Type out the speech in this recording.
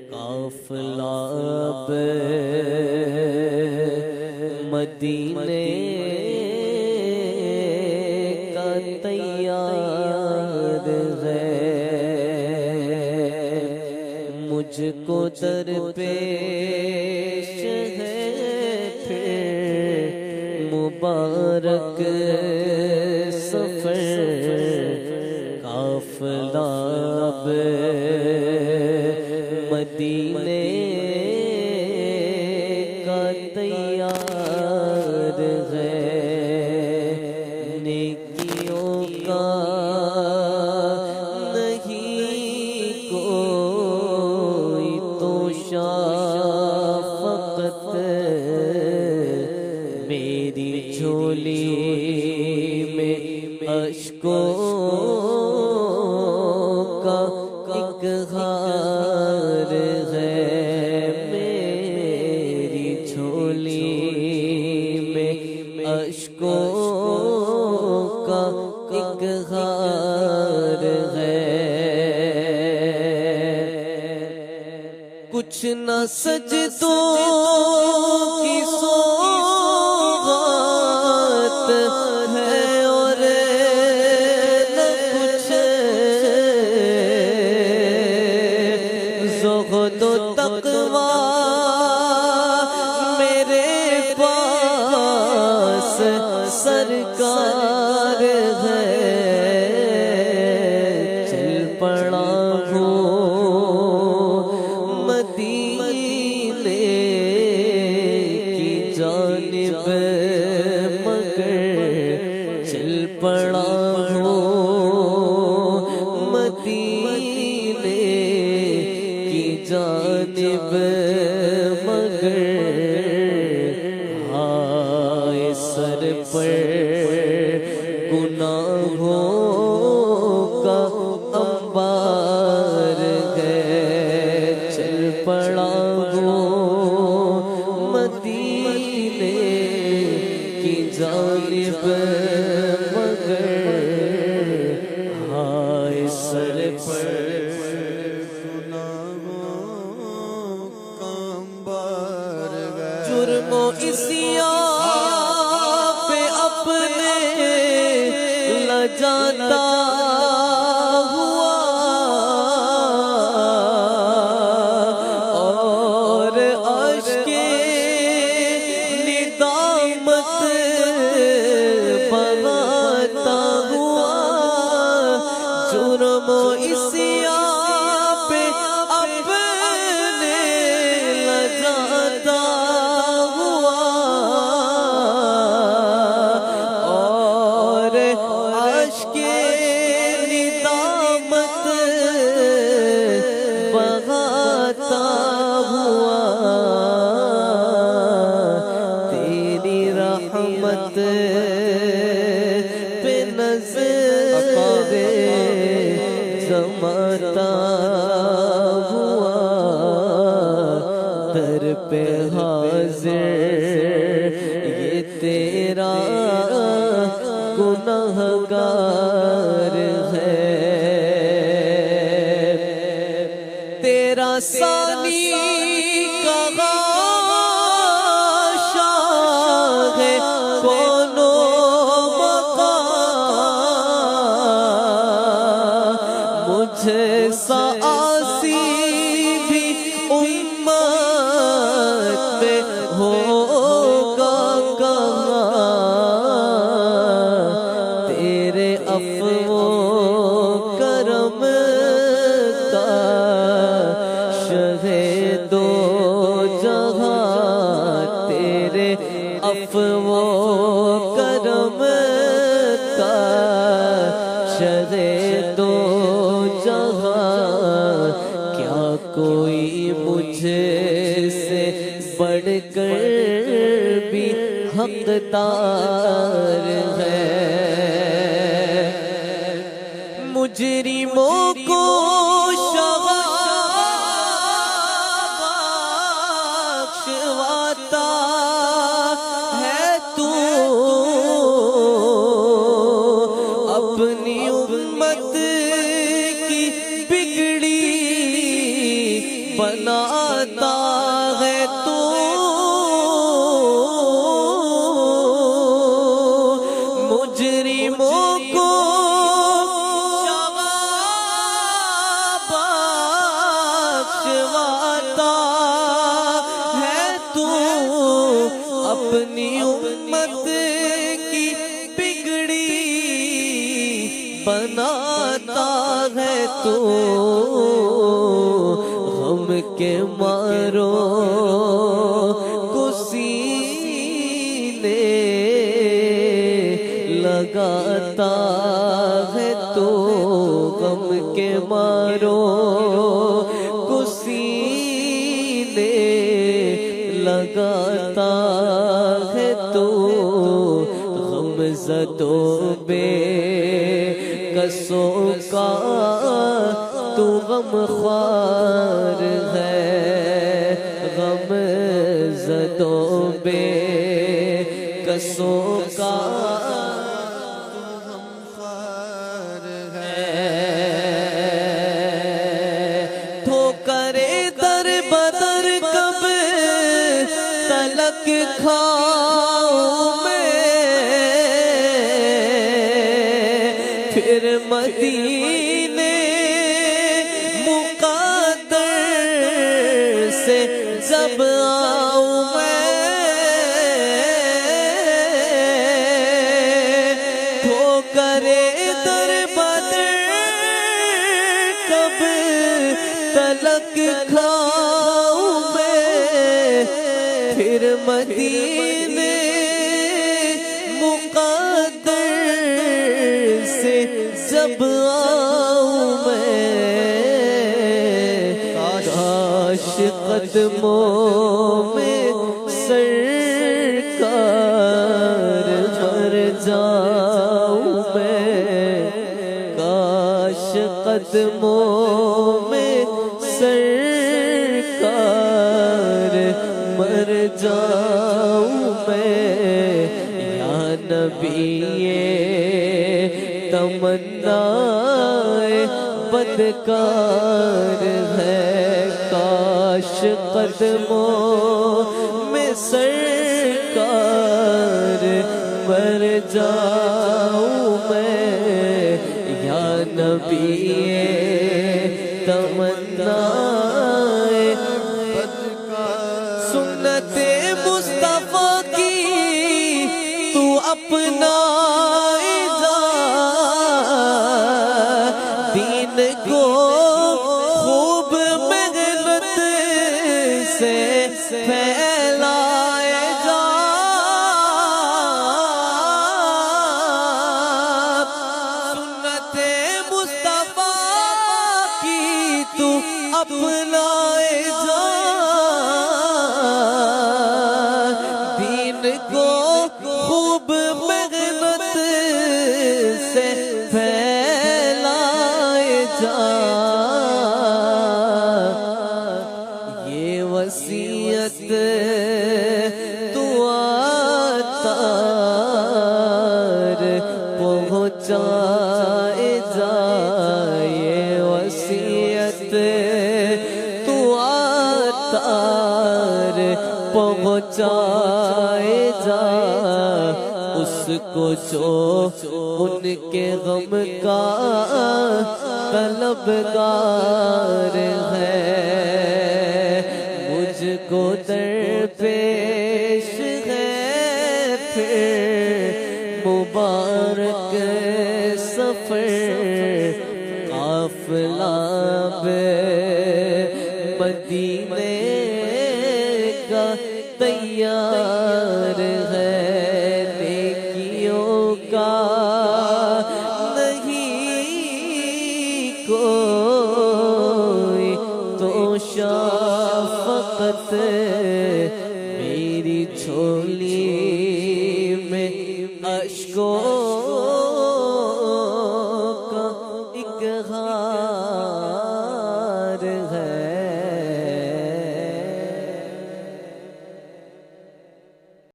قافلہ اب مدینے کا تیار ہے، مجھ کو درپیش ہے پھر مبارک سفر۔ قافلہ اب مدینے کا تیار ہے، نیکیوں کا نہیں کوئی توشا، فقط میری جھولی میں اشکوں کا ایک ہار ہے، میری جھولی میں اشکوں کا ایک ہار ہے۔ کچھ نہ سجدوں کی سوغات ہے اور نہ کچھ زہد و تقویٰ میرے پاس سرکار ہے، چل پڑا ہوں مدینے کی جانب مگر، چل پڑا ہوں مدینے کی جانب مگر، ہائے سر پر گناہوں کا انبار ہے، چل پڑا ہوں مدینے کی جانب مگر، ہائے سر پر جرم و عصیان پہ اپنے لجاتا ہوا اور اشک ندامت بہاتا ہوا، جرم و عصیان پہ اپنے لجاتا بہاتا ہوا، تیری رحمت پہ نظر جماتا ہوا، در پہ حاضر یہ تیرا گنہگار ہے، تیرا ثانی کہاں شاہ ہے کون و مقام، مجھے سا عاصی بھی امت میں ہوگا کہاں، تیرے عفو و کرم کا دو جہاں، تیرے عفو و کرم کا شہ دو جہاں، کیا کوئی مجھے سے بڑھ کر بھی حقدار ہے، مجرموں کو بخشواتا ہے تو، اپنی امت کی بھی بناتا ہے تو مجرموں کو بخشواتا ہے تو اپنی امت کی بگڑی بناتا ہے تو غم کے مارو کو سینے لگاتا ہے تو غم کے مارو کو سینے لگاتا ہے تو غم زدوں بے کسوں کا تو غم خوار ہے غم زدوں بے کسوں کا تو غم خوار ہے ٹھوکرے در بدر کب تلک کھاؤں میں پھر مدینے مقدر سے جب آؤں میں ٹھوکرے در بدر کب تلک کھاؤں میں پھر مدینے مقدر سے جب آؤں میں کاش قدموں میں سرکار مر جاؤں میں کاش قدموں میں سرکار مر جاؤں میں یا نبی تمنا بدکار ہے کاش قدموں میں سرکار مر جاؤں میں یا نبی تمنا بدکار سنت مصطفیٰ کی تو اپنا دین کو خوب محنت سے پھیلائے جا سنت مصطفیٰ کی تو اپنائے جا دین کو خوب محنت سے یہ وصیت تو عطار پہنچائے جا یہ وصیت تو عطار پہنچائے جا اس کو جو ان کے غم کا طلبگار ہے مجھ کو درپیش ہے پھر مبارک سفر قافلہ بے مدینے کا تیار ہے نیکیوں کا کوئی تو شفقت میری جھولی میں اشکوں